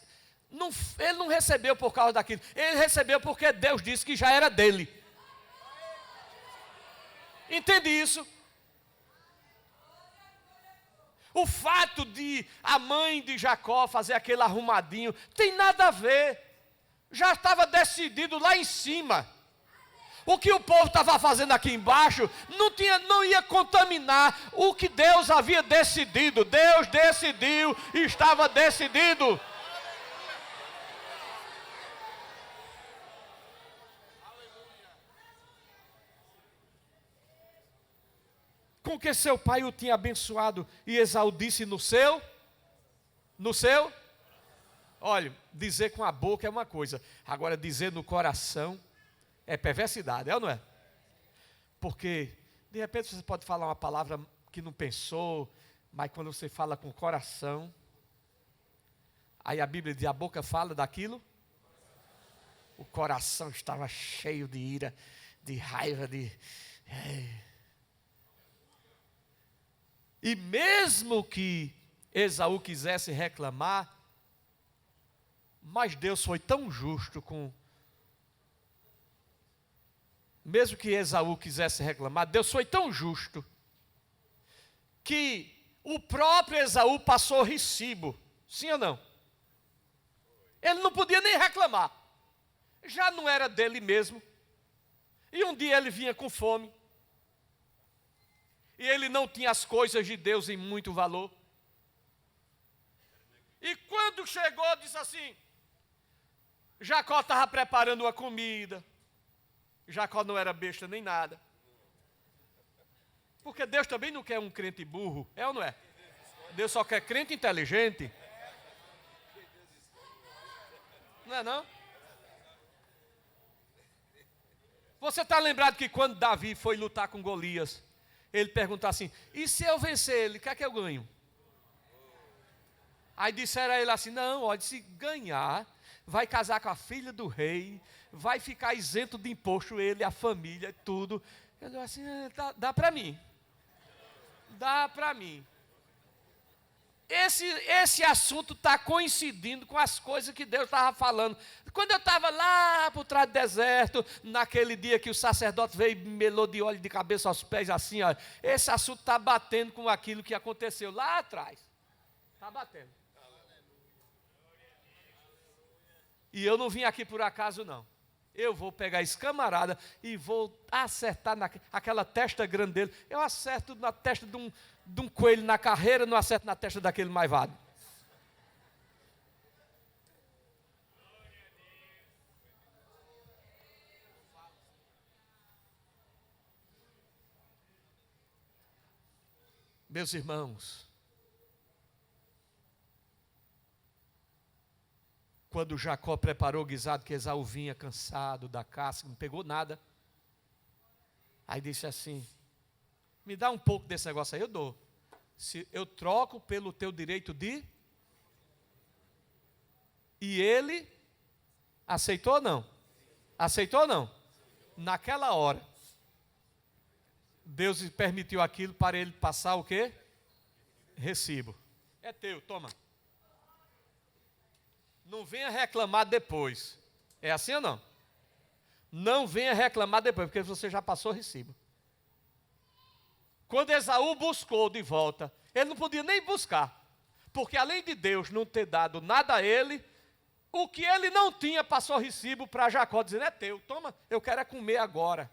Ele não recebeu por causa daquilo. Ele recebeu porque Deus disse que já era dele. Entende isso? O fato de a mãe de Jacó fazer aquele arrumadinho, tem nada a ver. Já estava decidido lá em cima. O que o povo estava fazendo aqui embaixo não ia contaminar o que Deus havia decidido. Deus decidiu, estava decidido. Com que seu pai o tinha abençoado, e Esaú disse no seu, olha, dizer com a boca é uma coisa, agora dizer no coração é perversidade, é ou não é? Porque, de repente você pode falar uma palavra que não pensou, mas quando você fala com o coração, aí a Bíblia diz, a boca fala daquilo, o coração estava cheio de ira, de raiva, E mesmo que Esaú quisesse reclamar, mas Deus foi tão justo mesmo que Esaú quisesse reclamar, Deus foi tão justo, que o próprio Esaú passou recibo, sim ou não? Ele não podia nem reclamar, já não era dele mesmo, e um dia ele vinha com fome, e ele não tinha as coisas de Deus em muito valor. E quando chegou, disse assim, Jacó estava preparando uma comida. Jacó não era besta nem nada. Porque Deus também não quer um crente burro, é ou não é? Deus só quer crente inteligente. Não é não? Você está lembrado que quando Davi foi lutar com Golias, ele perguntou assim, e se eu vencer ele, o que é que eu ganho? Aí disseram a ele assim, não, olha, se ganhar, vai casar com a filha do rei, vai ficar isento de imposto ele, a família, tudo. Eu disse assim, dá para mim. Dá para mim. Esse assunto está coincidindo com as coisas que Deus estava falando. Quando eu estava lá por trás do deserto, naquele dia que o sacerdote veio e melou de óleo de cabeça aos pés, assim, ó, esse assunto está batendo com aquilo que aconteceu lá atrás. Está batendo. E eu não vim aqui por acaso, não. Eu vou pegar esse camarada e vou acertar naquela testa grande dele. Eu acerto na testa de um coelho na carreira, não acerto na testa daquele maivado. Meus irmãos, quando Jacó preparou o guisado, que Esaú vinha cansado da caça, não pegou nada. Aí disse assim, me dá um pouco desse negócio aí, eu dou. Se eu troco pelo teu direito de... E ele aceitou ou não? Aceitou ou não? Naquela hora, Deus permitiu aquilo para ele passar o quê? Recibo. É teu, toma. Não venha reclamar depois. É assim ou não? Não venha reclamar depois, porque você já passou o recibo. Quando Esaú buscou de volta, ele não podia nem buscar. Porque além de Deus não ter dado nada a ele, o que ele não tinha passou recibo para Jacó, dizendo, é teu, toma, eu quero é comer agora.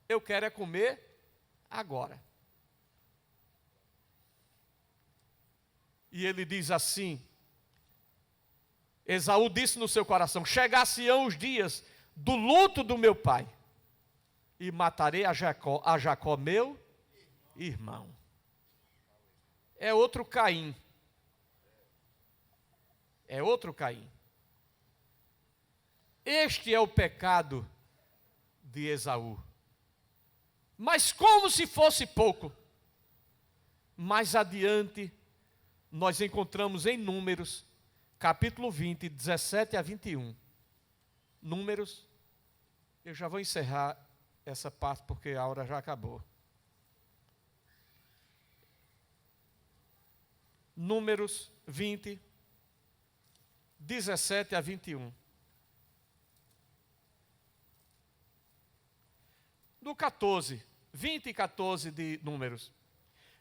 Eu quero é comer agora. E ele diz assim, Esaú disse no seu coração, chegar-se-ão os dias do luto do meu pai, e matarei a Jacó meu irmão. É outro Caim. É outro Caim. Este é o pecado de Esaú. Mas como se fosse pouco, mais adiante, nós encontramos em Números, capítulo 20, 17 a 21. Números, eu já vou encerrar essa parte porque a hora já acabou. Números 20, 17 a 21. No 14, 20 e 14 de Números.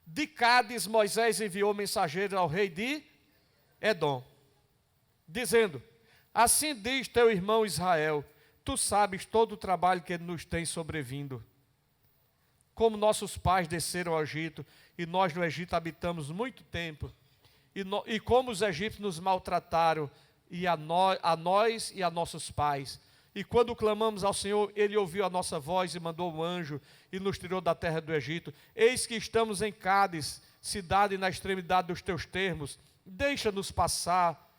De Cádiz, Moisés enviou mensageiro ao rei de Edom, dizendo: assim diz teu irmão Israel, tu sabes todo o trabalho que nos tem sobrevindo. Como nossos pais desceram ao Egito, e nós no Egito habitamos muito tempo, e como os egípcios nos maltrataram, e a nós e a nossos pais. E quando clamamos ao Senhor, Ele ouviu a nossa voz e mandou um anjo, e nos tirou da terra do Egito. Eis que estamos em Cádiz, cidade na extremidade dos teus termos. Deixa-nos passar,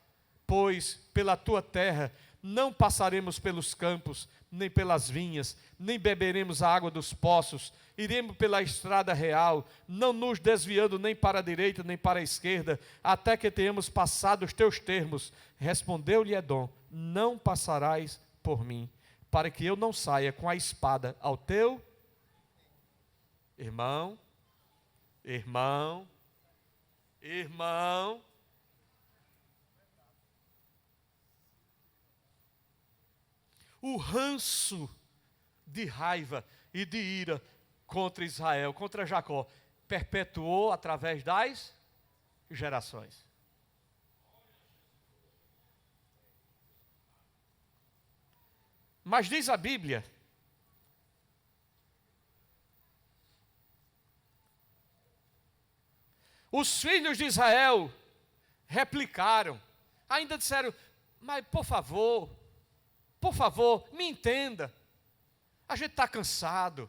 pois, pela tua terra. Não passaremos pelos campos, nem pelas vinhas, nem beberemos a água dos poços. Iremos pela estrada real, não nos desviando nem para a direita, nem para a esquerda, até que tenhamos passado os teus termos. Respondeu-lhe Edom: não passarás por mim, para que eu não saia com a espada ao teu irmão. O ranço de raiva e de ira contra Israel, contra Jacó, perpetuou através das gerações. Mas diz a Bíblia os filhos de Israel replicaram, ainda disseram: mas por favor, me entenda, a gente está cansado,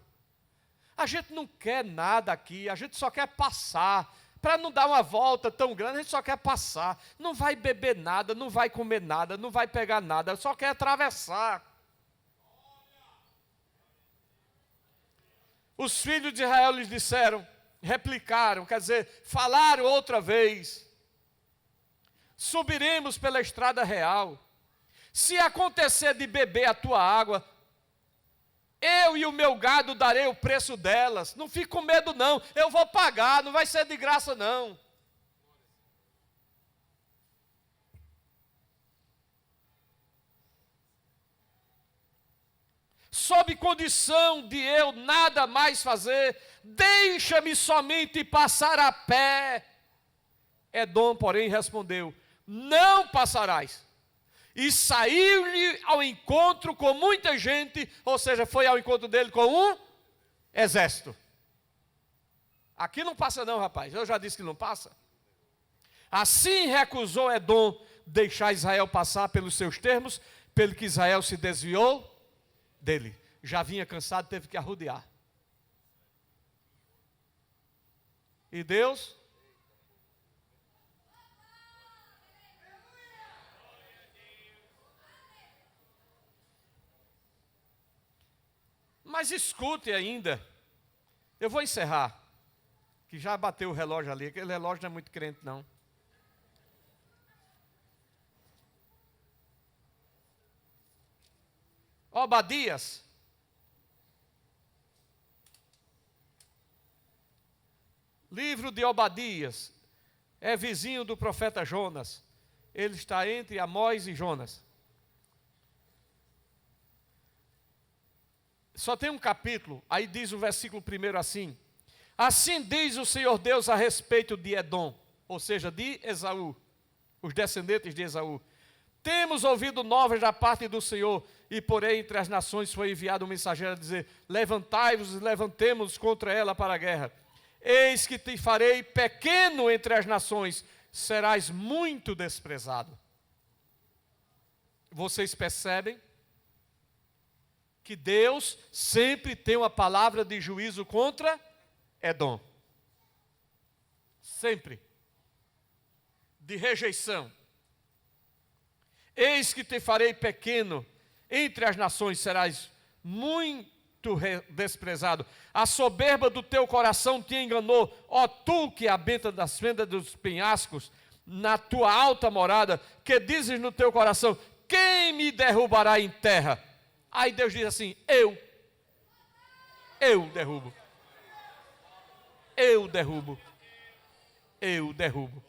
a gente não quer nada aqui, a gente só quer passar, para não dar uma volta tão grande, a gente só quer passar, não vai beber nada, não vai comer nada, não vai pegar nada, só quer atravessar. Os filhos de Israel lhes disseram, replicaram, quer dizer, falaram outra vez: subiremos pela estrada real. Se acontecer de beber a tua água, eu e o meu gado darei o preço delas. Não fique com medo não, eu vou pagar, não vai ser de graça não. Sob condição de eu nada mais fazer, deixa-me somente passar a pé. Edom, porém, respondeu: não passarás. E saiu-lhe ao encontro com muita gente, ou seja, foi ao encontro dele com um exército. Aqui não passa não, rapaz, eu já disse que não passa. Assim recusou Edom deixar Israel passar pelos seus termos, pelo que Israel se desviou dele. Já vinha cansado, teve que arrodear. E Deus mas escute ainda, eu vou encerrar, que já bateu o relógio ali, aquele relógio não é muito crente não. Obadias, livro de Obadias, é vizinho do profeta Jonas, ele está entre Amós e Jonas. Só tem um capítulo, aí diz o versículo 1 assim: assim diz o Senhor Deus a respeito de Edom, ou seja, de Esaú, os descendentes de Esaú. Temos ouvido novas da parte do Senhor, e porém entre as nações foi enviado um mensageiro a dizer: levantai-vos e levantemo-nos contra ela para a guerra. Eis que te farei pequeno entre as nações, serás muito desprezado. Vocês percebem que Deus sempre tem uma palavra de juízo contra Edom. Sempre. De rejeição. Eis que te farei pequeno, entre as nações serás muito desprezado. A soberba do teu coração te enganou, ó tu que habita nas fendas dos penhascos, na tua alta morada, que dizes no teu coração: quem me derrubará em terra? Aí Deus diz assim: eu derrubo. Eu derrubo. Eu derrubo.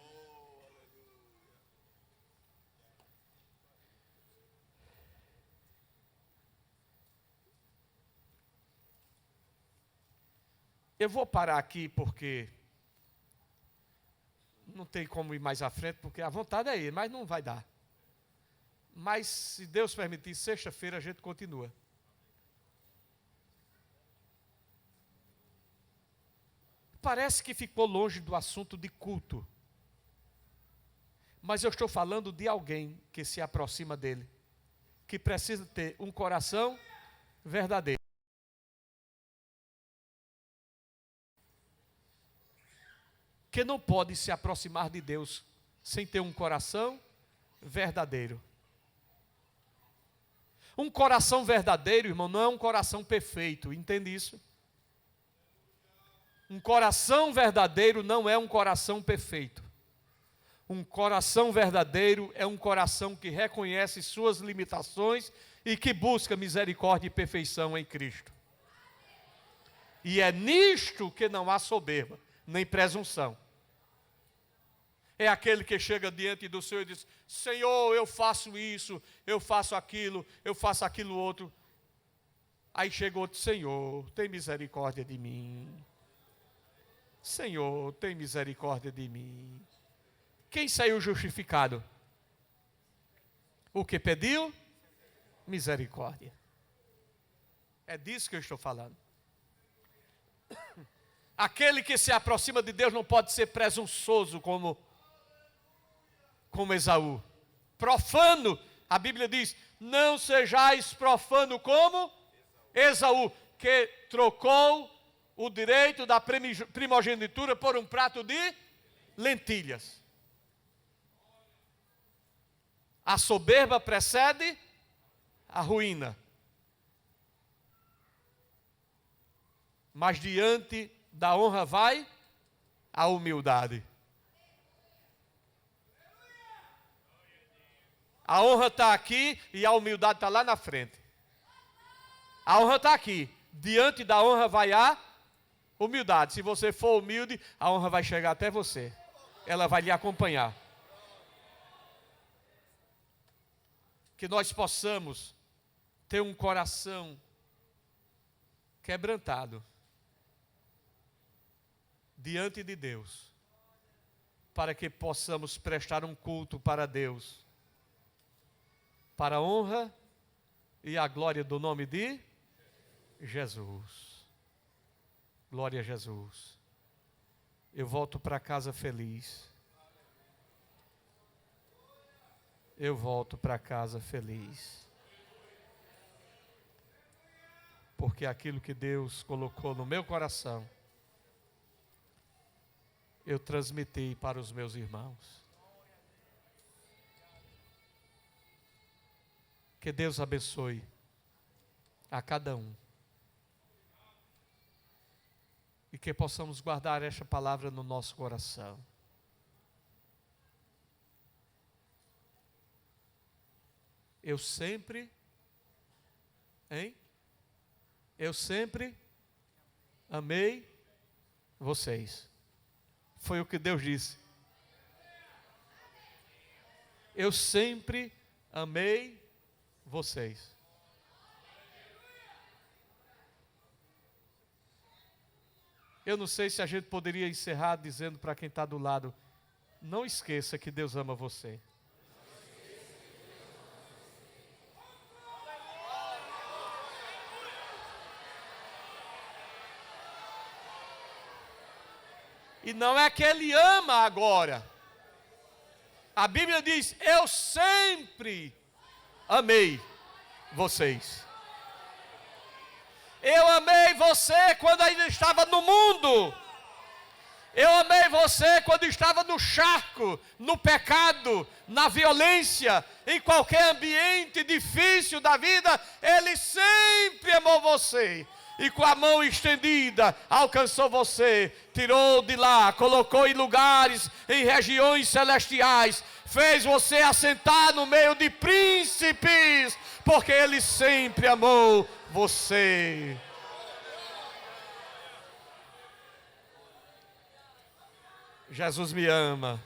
Eu vou parar aqui porque não tem como ir mais à frente, porque a vontade é ir, mas não vai dar. Mas, se Deus permitir, sexta-feira a gente continua. Parece que ficou longe do assunto de culto. Mas eu estou falando de alguém que se aproxima dele, que precisa ter um coração verdadeiro. Que não pode se aproximar de Deus sem ter um coração verdadeiro. Um coração verdadeiro, irmão, não é um coração perfeito, entende isso? Um coração verdadeiro não é um coração perfeito. Um coração verdadeiro é um coração que reconhece suas limitações e que busca misericórdia e perfeição em Cristo. E é nisto que não há soberba, nem presunção. É aquele que chega diante do Senhor e diz: Senhor, eu faço isso, eu faço aquilo outro. Aí chega outro: Senhor, tem misericórdia de mim. Senhor, tem misericórdia de mim. Quem saiu justificado? O que pediu? Misericórdia. É disso que eu estou falando. Aquele que se aproxima de Deus não pode ser presunçoso como Esaú. Profano, a Bíblia diz: não sejais profano como Esaú, que trocou o direito da primogenitura por um prato de lentilhas. A soberba precede a ruína. Mas diante da honra vai a humildade. A honra está aqui e a humildade está lá na frente. A honra está aqui. Diante da honra vai a humildade. Se você for humilde, a honra vai chegar até você. Ela vai lhe acompanhar. Que nós possamos ter um coração quebrantado diante de Deus, para que possamos prestar um culto para Deus, para a honra e a glória do nome de Jesus. Glória a Jesus. Eu volto para casa feliz. Eu volto para casa feliz. Porque aquilo que Deus colocou no meu coração, eu transmiti para os meus irmãos. Que Deus abençoe a cada um. E que possamos guardar esta palavra no nosso coração. Eu sempre amei vocês. Foi o que Deus disse. Eu sempre amei vocês. Eu não sei se a gente poderia encerrar dizendo para quem está do lado: não esqueça que Deus ama você. E não é que Ele ama agora. A Bíblia diz: eu sempre amei vocês. Eu amei você quando ainda estava no mundo. Eu amei você quando estava no charco, no pecado, na violência, em qualquer ambiente difícil da vida. Ele sempre amou você. E com a mão estendida, alcançou você, tirou de lá, colocou em lugares, em regiões celestiais, fez você assentar no meio de príncipes, porque Ele sempre amou você. Jesus me ama.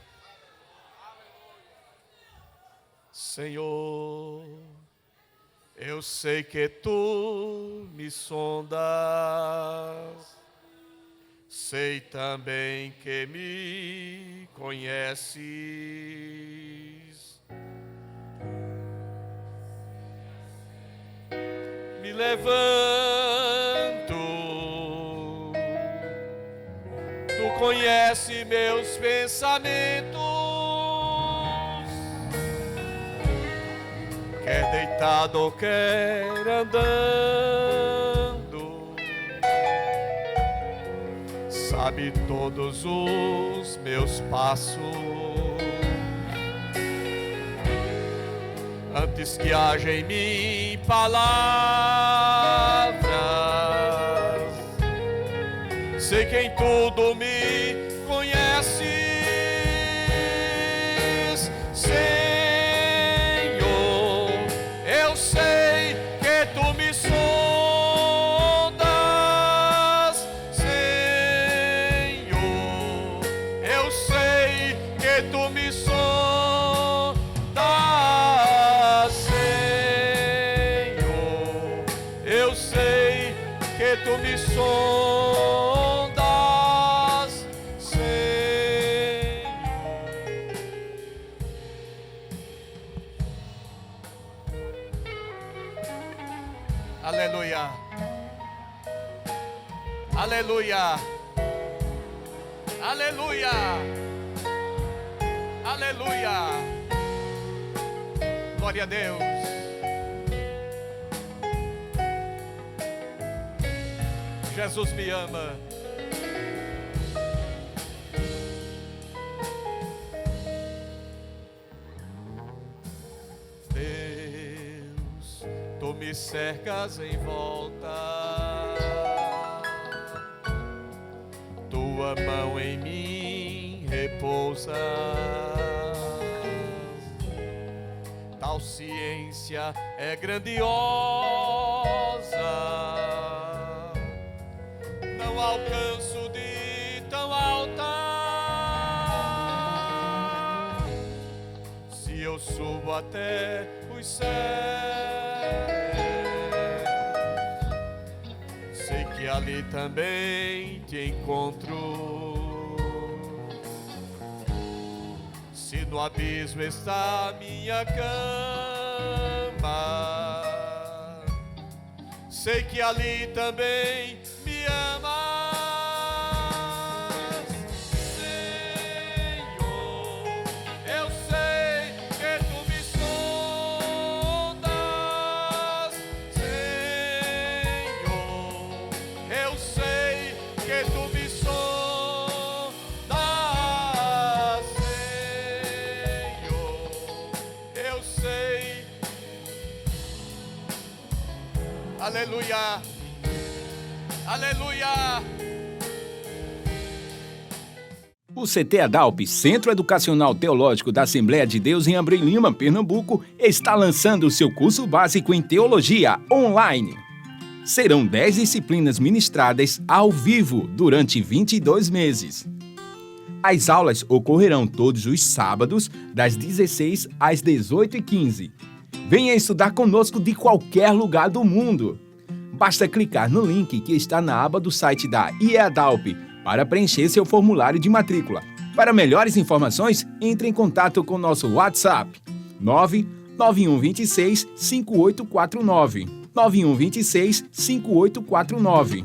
Senhor, eu sei que Tu me sondas sei também que me conheces. Me levanto, tu conheces meus pensamentos, quer deitado ou quer andando, sabe todos os meus passos. Antes que haja em mim palavras, sei que em tudo me conheces, Senhor. Eu sei que tu me sondas, Senhor. Eu sei que tu me sondas. Tu me sondas, Senhor. Aleluia, aleluia, aleluia, aleluia. Glória a Deus. Jesus me ama. Deus, tu me cercas em volta, tua mão em mim repousa. Tal ciência é grandiosa, não alcanço de tão alta. Se eu subo até os céus, sei que ali também te encontro. Se no abismo está minha cama, sei que ali também me amas, Senhor. Eu sei que tu me sondas, Senhor. Eu sei que tu me sondas, Senhor. Eu sei. Aleluia. Aleluia! O CT Adalp, Centro Educacional Teológico da Assembleia de Deus em Abreu Lima, Pernambuco, está lançando o seu curso básico em Teologia online. Serão 10 disciplinas ministradas ao vivo durante 22 meses. As aulas ocorrerão todos os sábados, das 16 às 18h15. Venha estudar conosco de qualquer lugar do mundo. Basta clicar no link que está na aba do site da IEADALP para preencher seu formulário de matrícula. Para melhores informações, entre em contato com nosso WhatsApp 99126 5849. 9126 5849.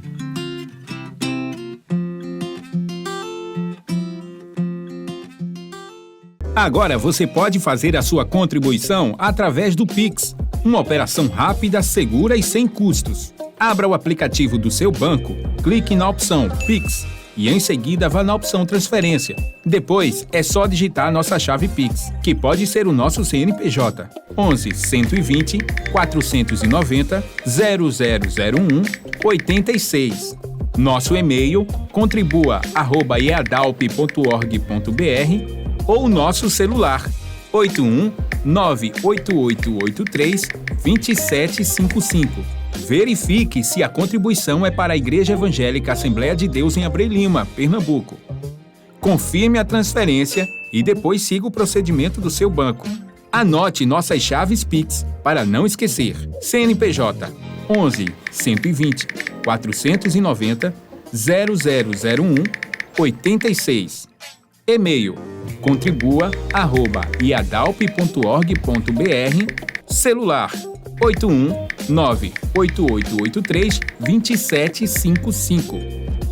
Agora você pode fazer a sua contribuição através do Pix, uma operação rápida, segura e sem custos. Abra o aplicativo do seu banco, clique na opção Pix e em seguida vá na opção Transferência. Depois é só digitar nossa chave Pix, que pode ser o nosso CNPJ 11 120 490 0001 86. Nosso e-mail contribua@eadalp.org.br ou nosso celular 81 98883 2755. Verifique se a contribuição é para a Igreja Evangélica Assembleia de Deus em Abreu Lima, Pernambuco. Confirme a transferência e depois siga o procedimento do seu banco. Anote nossas chaves Pix para não esquecer. CNPJ 11 120 490 0001 86. E-mail contribua@iadalp.org.br. Celular 81 98883 2755.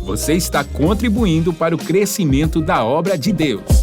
Você está contribuindo para o crescimento da obra de Deus.